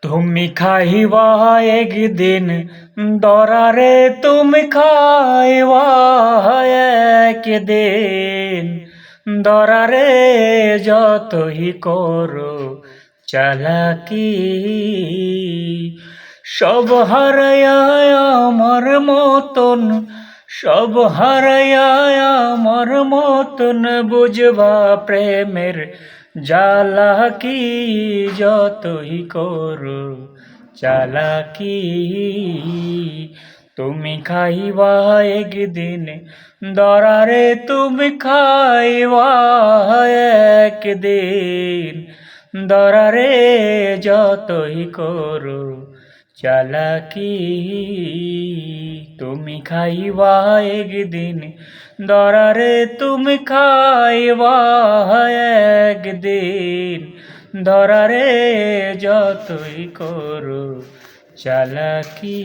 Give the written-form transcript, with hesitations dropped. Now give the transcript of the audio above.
তুমি খাইবা একদিন দরারে, তুমি খাইবা একদিন দরারে, যতই করো চালাকি সব হারায়া আমার মতন, সব হারায়া আমার মতন বুঝবা প্রেমের জ্বালা কি, যতই করো চালাকি তুমি খাইবা একদিন দরারে, তুমি খাইবা একদিন দরারে, যতই করো চালাকি তুমি খাইবা একদিন দরারে, তুমি খাইবা একদিন দরারে, যতই করো চালাকি।